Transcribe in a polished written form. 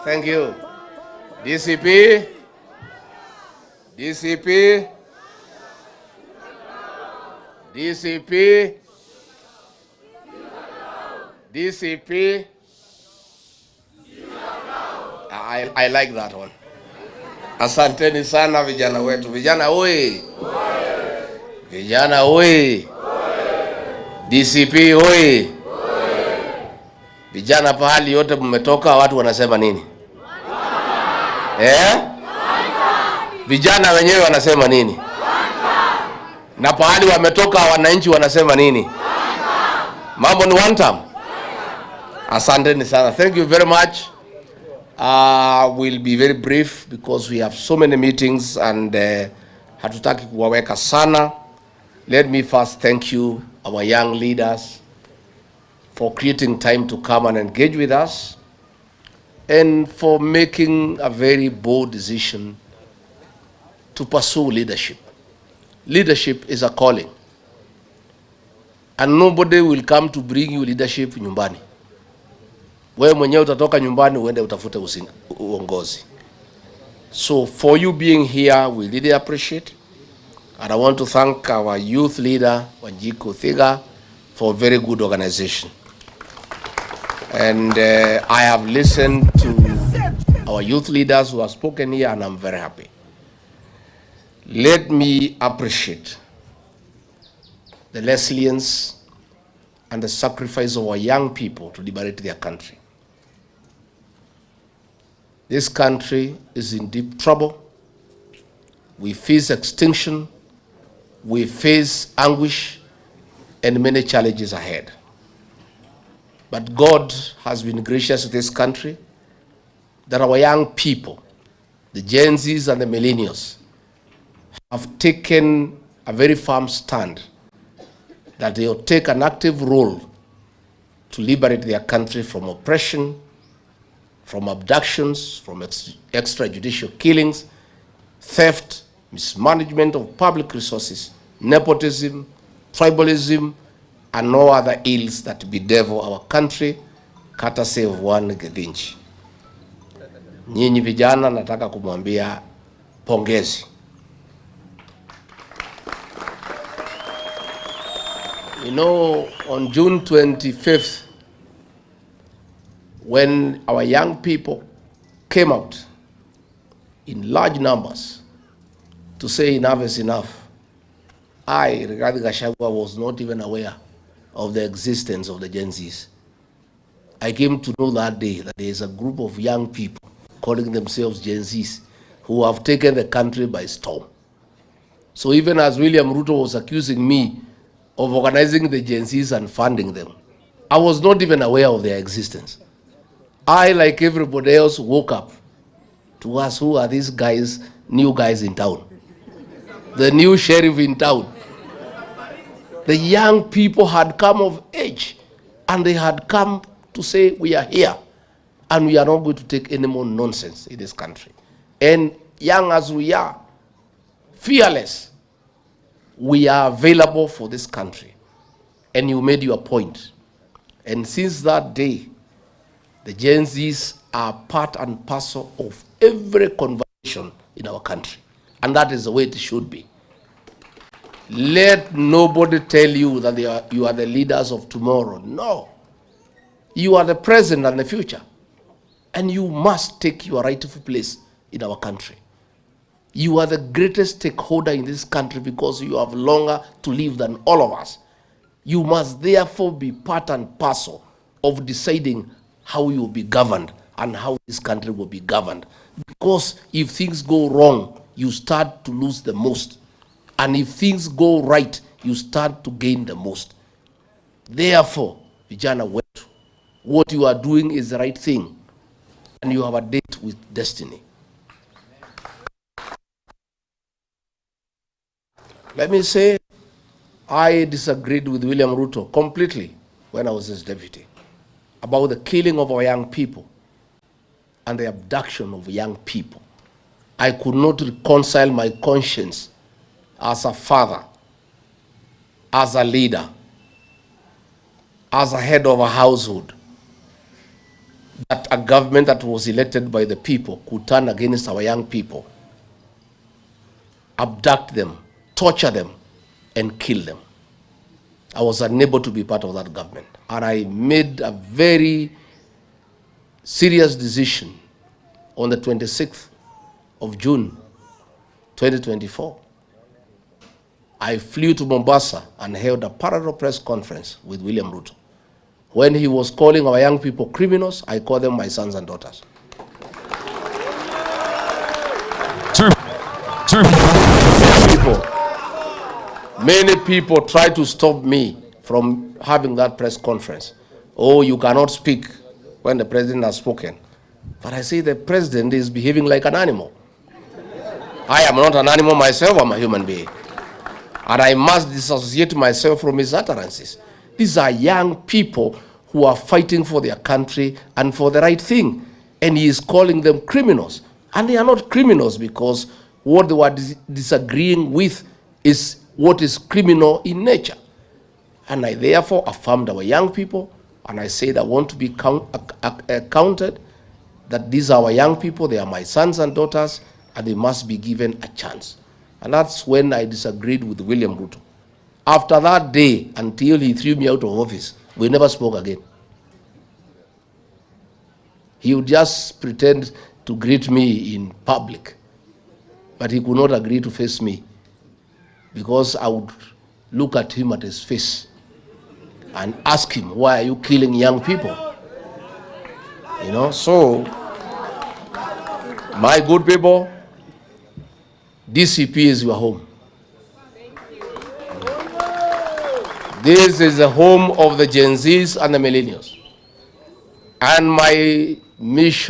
Thank you. DCP. DCP. DCP. DCP. I like that one. Asanteni sana vijana wetu. Vijana oi. Vijana oi. DCP oi. Vijana pahali yote mmetoka watu wanasema nini? Vijana wenyewe wanasema nini? Na pahali wametoka wananchi wanasema nini? Mambo ni one time. Asanteni sana. Thank you very much. We'll be very brief because we have so many meetings and hatutaki kuwaweka sana. Let me first thank you, our young leaders, for creating time to come and engage with us and for making a very bold decision to pursue leadership. Leadership is a calling. And nobody will come to bring you leadership nyumbani. Wewe mwenyewe utatoka nyumbani uende utafute uongozi. So for you being here, we really appreciate. And I want to thank our youth leader, Wanjiku Thiga, for very good organization. And I have listened to our youth leaders who have spoken here, and I'm very happy. Let me appreciate the resilience and the sacrifice of our young people to liberate their country. This country is in deep trouble. We face extinction, we face anguish, and many challenges ahead. But God has been gracious to this country that our young people, the Gen Zs and the millennials, have taken a very firm stand that they will take an active role to liberate their country from oppression, from abductions, from extrajudicial killings, theft, mismanagement of public resources, nepotism, tribalism, and no other ills that bedevil our country, courtesy of one Githinji. Nyinyi vijana nataka kumwambia pongezi. You know, on June 25th, when our young people came out in large numbers to say enough is enough, I, regarding GACHAGUA, was not even aware of the existence of the Gen Zs. I came to know that day that there is a group of young people calling themselves Gen Zs who have taken the country by storm. So even as William Ruto was accusing me of organizing the Gen Zs and funding them, I was not even aware of their existence. I, like everybody else, woke up to ask, who are these guys, new guys in town? The new sheriff in town. The young people had come of age and they had come to say, we are here and we are not going to take any more nonsense in this country. And young as we are, fearless, we are available for this country. And you made your point. And since that day, the Gen Zs are part and parcel of every conversation in our country. And that is the way it should be. Let nobody tell you that you are the leaders of tomorrow. No. You are the present and the future. And you must take your rightful place in our country. You are the greatest stakeholder in this country because you have longer to live than all of us. You must therefore be part and parcel of deciding how you will be governed and how this country will be governed. Because if things go wrong, you start to lose the most. And if things go right, you start to gain the most. Therefore, vijana wetu, what you are doing is the right thing. And you have a date with destiny. Let me say, I disagreed with William Ruto completely when I was his deputy about the killing of our young people and the abduction of young people. I could not reconcile my conscience as a father, as a leader, as a head of a household, that a government that was elected by the people could turn against our young people, abduct them, torture them, and kill them. I was unable to be part of that government. And I made a very serious decision on the 26th of June, 2024. I flew to Mombasa and held a parallel press conference with William Ruto. When he was calling our young people criminals, I call them my sons and daughters. Sir. Many people try to stop me from having that press conference. Oh, you cannot speak when the president has spoken. But I say the president is behaving like an animal. I am not an animal myself, I'm a human being. And I must dissociate myself from his utterances. These are young people who are fighting for their country and for the right thing. And he is calling them criminals. And they are not criminals because what they were disagreeing with is what is criminal in nature. And I therefore affirmed our young people, and I said I want to be counted, that these are our young people, they are my sons and daughters, and they must be given a chance. And that's when I disagreed with William Ruto. After that day, until he threw me out of office, we never spoke again. He would just pretend to greet me in public, but he could not agree to face me because I would look at him at his face and ask him, why are you killing young people? You know, so my good people, DCP is your home. This is the home of the Gen Zs and the millennials. And my mission